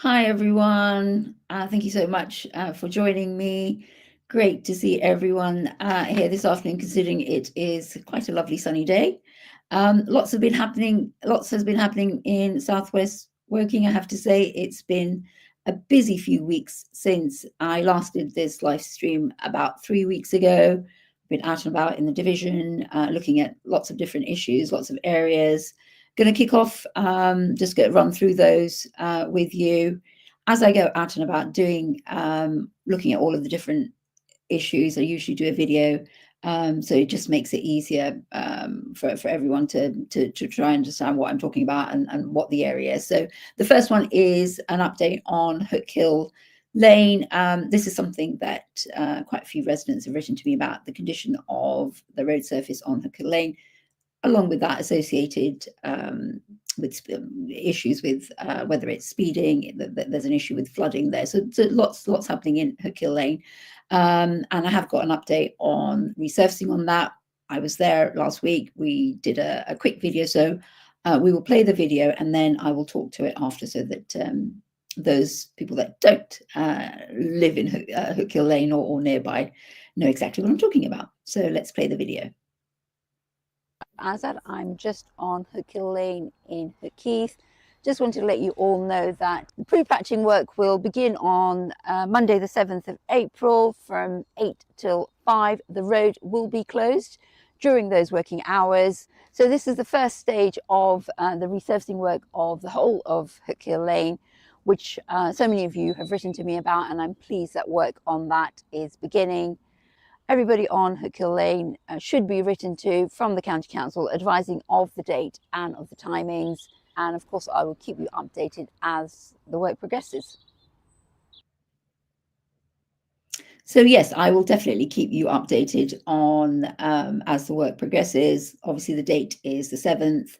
Hi, everyone. Thank you so much for joining me. Great to see everyone here this afternoon, considering it is quite a lovely sunny day. Lots has been happening in Southwest Woking. I have to say, it's been a busy few weeks since I last did this live stream about 3 weeks ago. Been out and about in the division, looking at lots of different issues, lots of areas. Going to kick off, just run through those with you as I go out and about doing, looking at all of the different issues. I usually do a video, so it just makes it easier for everyone to try and understand what I'm talking about and what the area is. So the first one is an update on Hookhill Lane. This is something that quite a few residents have written to me about, the condition of the road surface on Hookhill Lane, along with that associated with issues with whether it's speeding. There's an issue with flooding there, so lots happening in Hookhill Lane, and I have got an update on resurfacing on that. I was there last week. We did a quick video, so we will play the video and then I will talk to it after, so that those people that don't live in Hookhill Lane or nearby know exactly what I'm talking about. So let's play the video. Azad. I'm just on Hookhill Lane in Heath. Just wanted to let you all know that the pre-patching work will begin on Monday the 7th of April from 8 till 5. The road will be closed during those working hours. So this is the first stage of the resurfacing work of the whole of Hookhill Lane, which so many of you have written to me about, and I'm pleased that work on that is beginning. Everybody on Hookhill Lane should be written to from the County Council, advising of the date and of the timings. And of course, I will keep you updated as the work progresses. So yes, I will definitely keep you updated on as the work progresses. Obviously, the date is the 7th.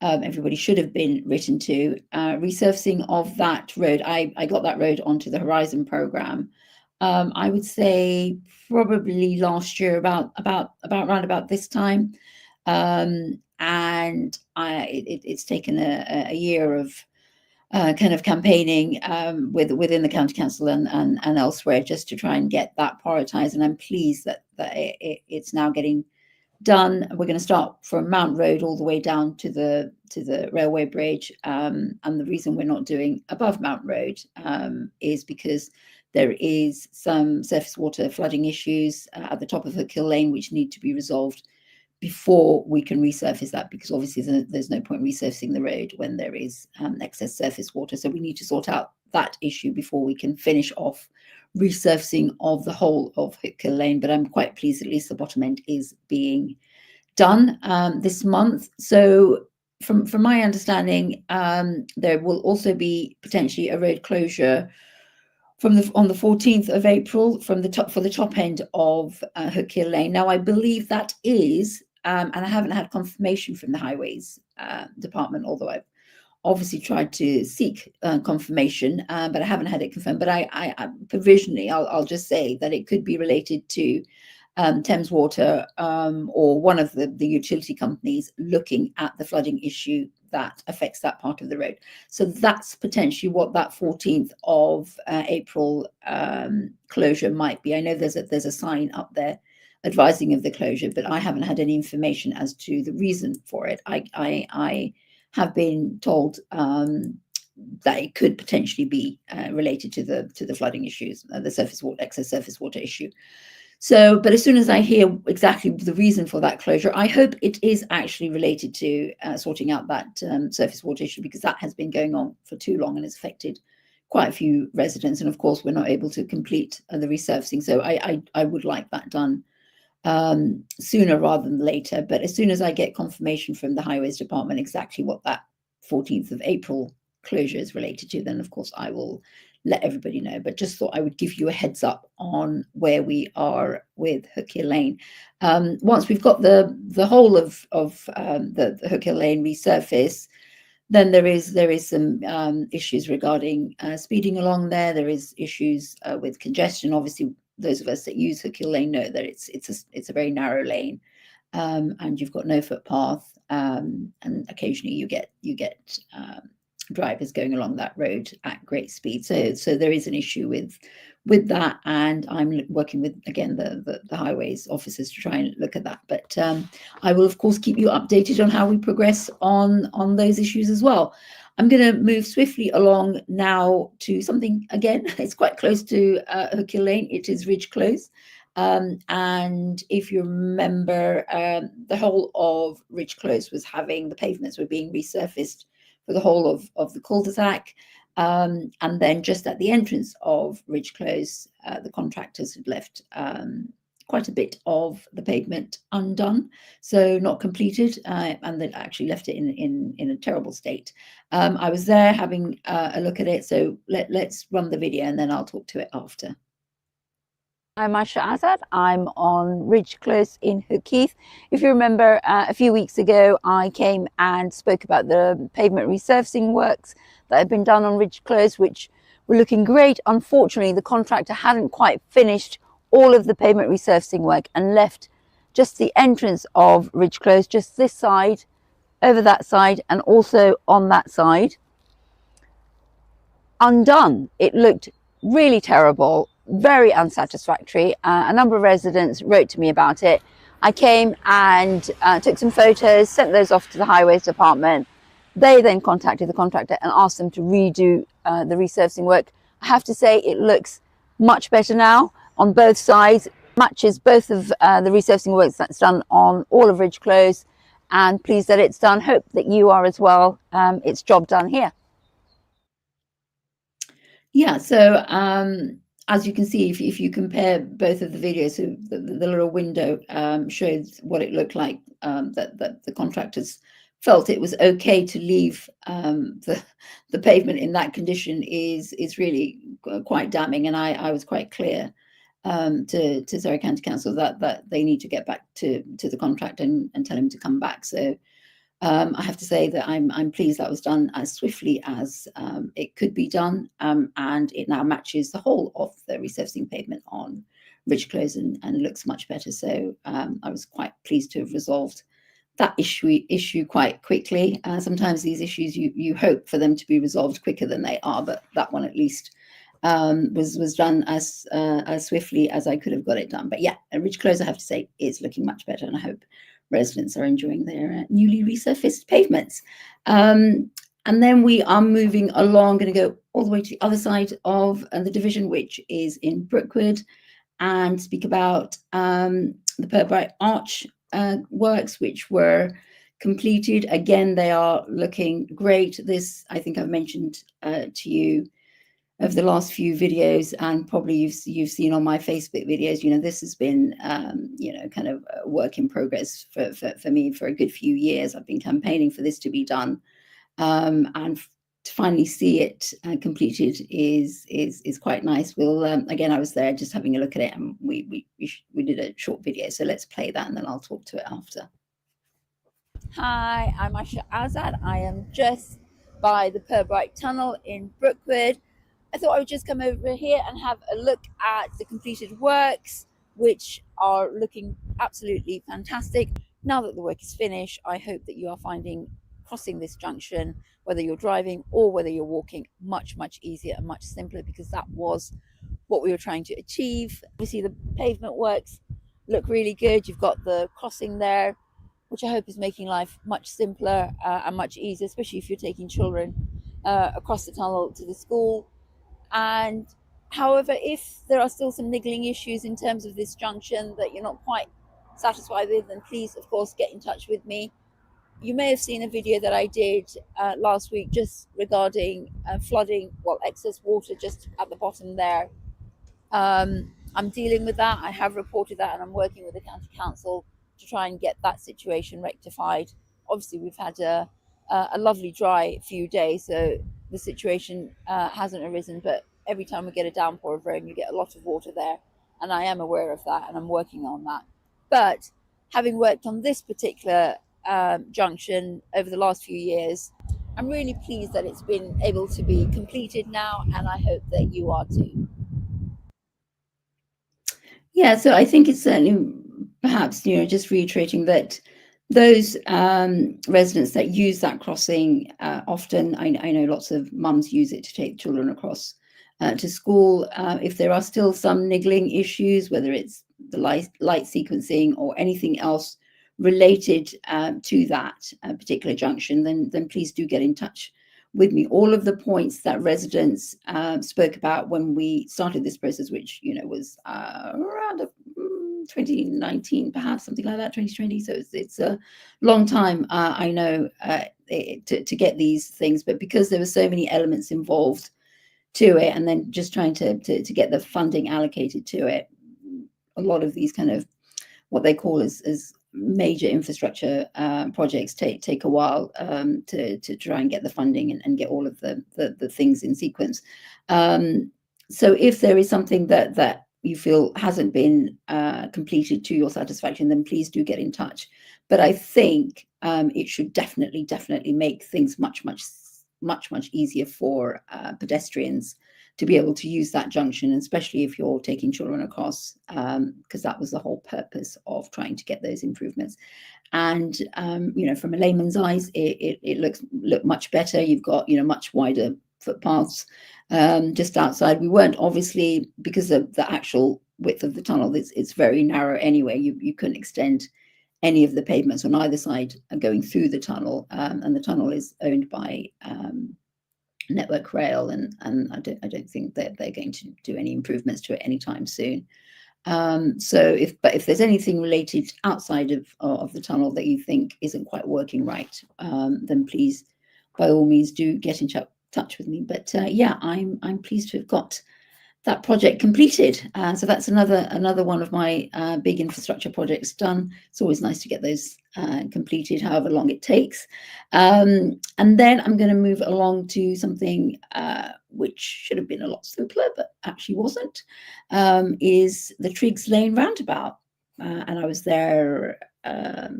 Everybody should have been written to. Resurfacing of that road, I got that road onto the Horizon programme. I would say probably last year, about round about this time, and it's taken a year of kind of campaigning within the county council and elsewhere, just to try and get that prioritised. And I'm pleased that it's now getting done. We're going to start from Mount Road all the way down to the railway bridge. And the reason we're not doing above Mount Road is because there is some surface water flooding issues at the top of Hookhill Lane, which need to be resolved before we can resurface that, because obviously there's no point resurfacing the road when there is excess surface water. So we need to sort out that issue before we can finish off resurfacing of the whole of Hookhill Lane. But I'm quite pleased at least the bottom end is being done this month. So from my understanding, there will also be potentially a road closure on the 14th of April for the top end of Hookhill Lane. Now, I believe that is, and I haven't had confirmation from the Highways Department, although I've obviously tried to seek confirmation, but I haven't had it confirmed. But I provisionally, I'll just say that it could be related to Thames Water or one of the utility companies looking at the flooding issue that affects that part of the road. So that's potentially what that 14th of April closure might be. I know there's a sign up there advising of the closure, but I haven't had any information as to the reason for it. I have been told that it could potentially be related to the flooding issues, the excess surface water issue. So, but as soon as I hear exactly the reason for that closure, I hope it is actually related to sorting out that surface water issue, because that has been going on for too long and has affected quite a few residents. And of course, we're not able to complete the resurfacing. So I would like that done sooner rather than later. But as soon as I get confirmation from the Highways Department exactly what that 14th of April closure is related to, then of course I will let everybody know. But just thought I would give you a heads up on where we are with Hookhill Lane. Once we've got the whole of the Hookhill Lane resurface, then there is some issues regarding speeding along there. There is issues with congestion. Obviously, those of us that use Hookhill Lane know that it's a very narrow lane, and you've got no footpath, and occasionally you get drivers going along that road at great speed. So there is an issue with that, and I'm working with, again, the highways officers to try and look at that. But I will of course keep you updated on how we progress on those issues as well. I'm going to move swiftly along now to something, again, it's quite close to Cllr Lane. It is Ridge Close. And if you remember, the whole of Ridge Close was having, the pavements were being resurfaced for the whole of the cul-de-sac. And then just at the entrance of Ridge Close, the contractors had left quite a bit of the pavement undone, so not completed, and they'd actually left it in a terrible state. I was there having a look at it, so let's run the video and then I'll talk to it after. I'm Ayesha Azad. I'm on Ridge Close in Heath. If you remember, a few weeks ago, I came and spoke about the pavement resurfacing works that had been done on Ridge Close, which were looking great. Unfortunately, the contractor hadn't quite finished all of the pavement resurfacing work and left just the entrance of Ridge Close, just this side, over that side, and also on that side, undone. It looked really terrible, very unsatisfactory. A number of residents wrote to me about it. I came and took some photos, sent those off to the highways department. They then contacted the contractor and asked them to redo the resurfacing work. I have to say it looks much better now on both sides, matches both of the resurfacing works that's done on all of Ridge Close, and pleased that it's done. Hope that you are as well. It's job done here. Yeah, so as you can see, if you compare both of the videos, so the little window shows what it looked like, that the contractors felt it was okay to leave the pavement in that condition is really quite damning. And I was quite clear to Surrey County Council that they need to get back to the contractor and tell him to come back. So I have to say that I'm pleased that was done as swiftly as it could be done, and it now matches the whole of the resurfacing pavement on Ridge Close and looks much better. So I was quite pleased to have resolved that issue quite quickly. Sometimes these issues you hope for them to be resolved quicker than they are, but that one at least was done as swiftly as I could have got it done. But yeah, Ridge Close, I have to say, is looking much better, and I hope residents are enjoying their newly resurfaced pavements. And then we are moving along, going to go all the way to the other side of the division, which is in Brookwood, and speak about the Purbright Arch works, which were completed. Again, they are looking great. This, I think I've mentioned to you over the last few videos, and probably you've seen on my Facebook videos, this has been, kind of a work in progress for me for a good few years. I've been campaigning for this to be done, and to finally see it completed is quite nice. We'll again, I was there just having a look at it, and we did a short video, so let's play that and then I'll talk to it after. Hi, I'm Ayesha Azad. I am just by the Purbright Tunnel in Brookwood. I thought I would just come over here and have a look at the completed works, which are looking absolutely fantastic. Now that the work is finished, I hope that you are finding crossing this junction, whether you're driving or whether you're walking, much easier and much simpler, because that was what we were trying to achieve. Obviously, the pavement works look really good. You've got the crossing there, which I hope is making life much simpler and much easier, especially if you're taking children across the tunnel to the school. And however, if there are still some niggling issues in terms of this junction that you're not quite satisfied with, then please, of course, get in touch with me. You may have seen a video that I did last week just regarding flooding, excess water just at the bottom there. I'm dealing with that. I have reported that, and I'm working with the county council to try and get that situation rectified. Obviously, we've had a lovely dry few days, so the situation hasn't arisen, but every time we get a downpour of rain, you get a lot of water there, and I am aware of that, and I'm working on that. But having worked on this particular junction over the last few years, I'm really pleased that it's been able to be completed now, and I hope that you are too. Yeah, so I think it's certainly perhaps, just reiterating that those residents that use that crossing often, I know lots of mums use it to take children across to school. If there are still some niggling issues, whether it's the light sequencing or anything else related to that particular junction, then please do get in touch with me. All of the points that residents spoke about when we started this process, which was around 2019, perhaps something like that, 2020. So it's a long time, I know, to get these things, but because there were so many elements involved to it, and then just trying to get the funding allocated to it, a lot of these kind of what they call as major infrastructure projects take a while to try and get the funding and get all of the things in sequence. So if there is something that you feel hasn't been completed to your satisfaction, then please do get in touch. But I think it should definitely make things much easier for pedestrians to be able to use that junction, especially if you're taking children across, because that was the whole purpose of trying to get those improvements. And from a layman's eyes, it looks much better. You've got much wider footpaths just outside. We weren't, obviously, because of the actual width of the tunnel, it's very narrow anyway. You couldn't extend any of the pavements on either side going through the tunnel, and the tunnel is owned by Network Rail, and I don't think that they're going to do any improvements to it anytime soon. So if there's anything related outside of the tunnel that you think isn't quite working right, then please, by all means, do get in touch with me. But yeah, I'm pleased to have got that project completed. So that's another one of my big infrastructure projects done. It's always nice to get those completed, however long it takes. And then I'm going to move along to something which should have been a lot simpler, but actually wasn't, is the Triggs Lane roundabout. And I was there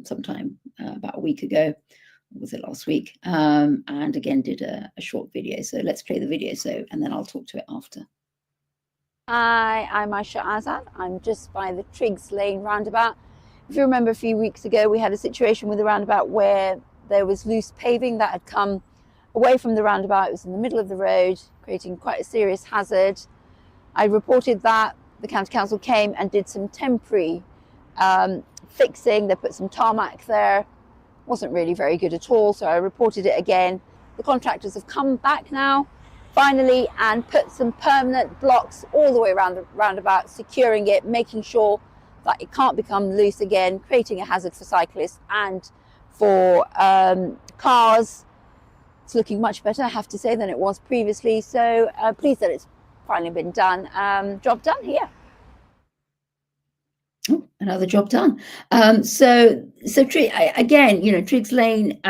sometime about a week ago. Or was it last week? And again, did a short video. So let's play the video, and then I'll talk to it after. Hi, I'm Ayesha Azad. I'm just by the Triggs Lane roundabout. If you remember, a few weeks ago we had a situation with the roundabout where there was loose paving that had come away from the roundabout. It was in the middle of the road, creating quite a serious hazard. I reported that. The County Council came and did some temporary fixing. They put some tarmac there. Wasn't really very good at all, so I reported it again. The contractors have come back now, finally, and put some permanent blocks all the way around the roundabout, securing it, making sure that it can't become loose again, creating a hazard for cyclists and for cars. It's looking much better, I have to say, than it was previously. So pleased that it's finally been done. Job done here. Oh, another job done. So again, Triggs Lane,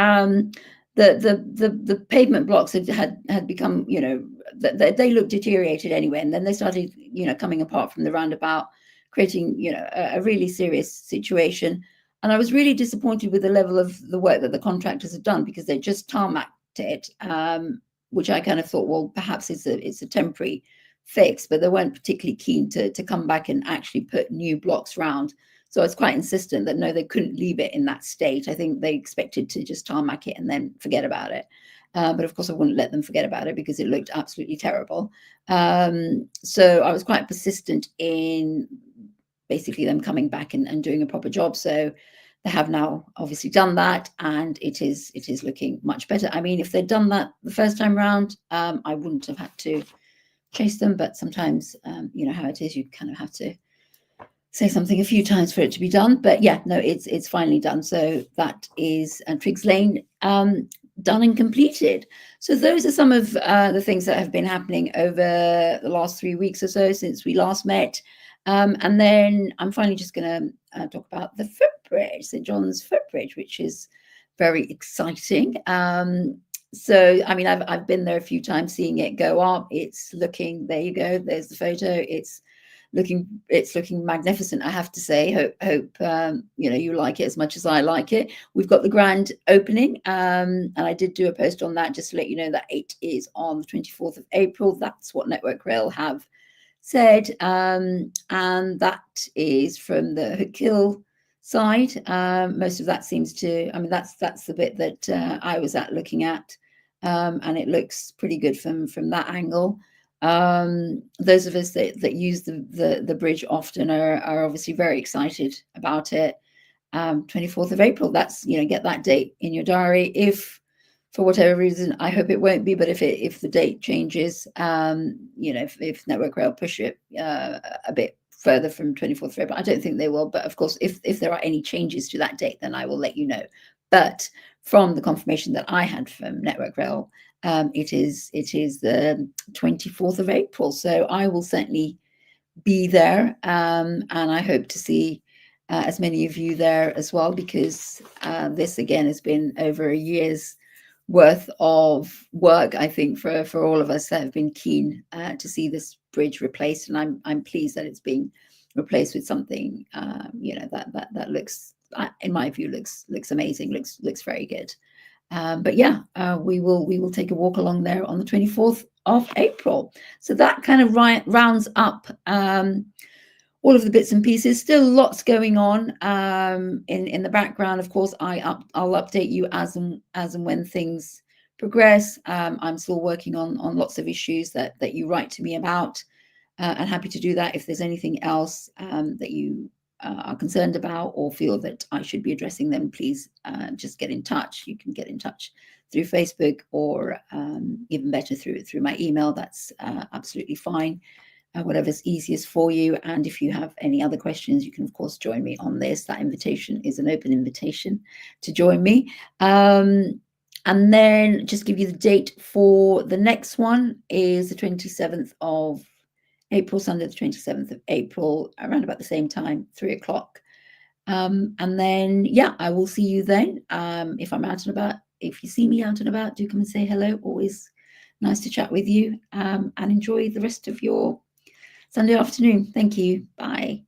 the pavement blocks had become, they looked deteriorated anyway, and then they started, coming apart from the roundabout, creating, a really serious situation. And I was really disappointed with the level of the work that the contractors had done, because they just tarmacked it, which I kind of thought, well, perhaps it's a temporary fix, but they weren't particularly keen to come back and actually put new blocks round. So I was quite insistent that no, they couldn't leave it in that state. I think they expected to just tarmac it and then forget about it. But of course, I wouldn't let them forget about it because it looked absolutely terrible. So I was quite persistent in basically them coming back and doing a proper job. So they have now obviously done that, and it is looking much better. I mean, if they'd done that the first time round, I wouldn't have had to chase them, but sometimes you know how it is, you kind of have to say something a few times for it to be done. But yeah, no, it's finally done. So that is Triggs Lane done and completed. So those are some of the things that have been happening over the last 3 weeks or so since we last met. And then I'm finally just going to talk about the footbridge, St John's footbridge, which is very exciting. So, I mean, I've been there a few times seeing it go up. It's looking, there you go, there's the photo. It's looking magnificent, I have to say. Hope you know, you like it as much as I like it. We've got the grand opening, and I did do a post on that just to let you know that it is on the 24th of April. That's what Network Rail have said, and that is from the Cllr side. Most of that seems to, I mean, that's the bit that I was looking at, and it looks pretty good from that angle. Those of us that use the bridge often are obviously very excited about it. 24th of April, that's, get that date in your diary. If for whatever reason, I hope it won't be, but if the date changes, if Network Rail push it a bit further from 24th of April, I don't think they will, but of course, if there are any changes to that date, then I will let you know. But from the confirmation that I had from Network Rail, it is the 24th of April. So I will certainly be there, and I hope to see as many of you there as well, because this again has been over a year's worth of work, I think, for all of us that have been keen to see this bridge replaced, and I'm pleased that it's being replaced with something that looks, in my view, looks amazing, looks very good. But yeah, we will take a walk along there on the 24th of April. So that kind of rounds up all of the bits and pieces. Still lots going on in the background. Of course, I'll update you as and when things progress. I'm still working on lots of issues that you write to me about, and happy to do that. If there's anything else that you are concerned about or feel that I should be addressing them, please just get in touch. You can get in touch through Facebook, or even better through my email. That's absolutely fine. Whatever's easiest for you. And if you have any other questions, you can of course join me on this. That invitation is an open invitation to join me. And then just give you the date for the next one is the 27th of April, Sunday the 27th of April, around about the same time, 3 o'clock. And then, yeah, I will see you then. If I'm out and about, if you see me out and about, do come and say hello. Always nice to chat with you, and enjoy the rest of your Sunday afternoon. Thank you. Bye.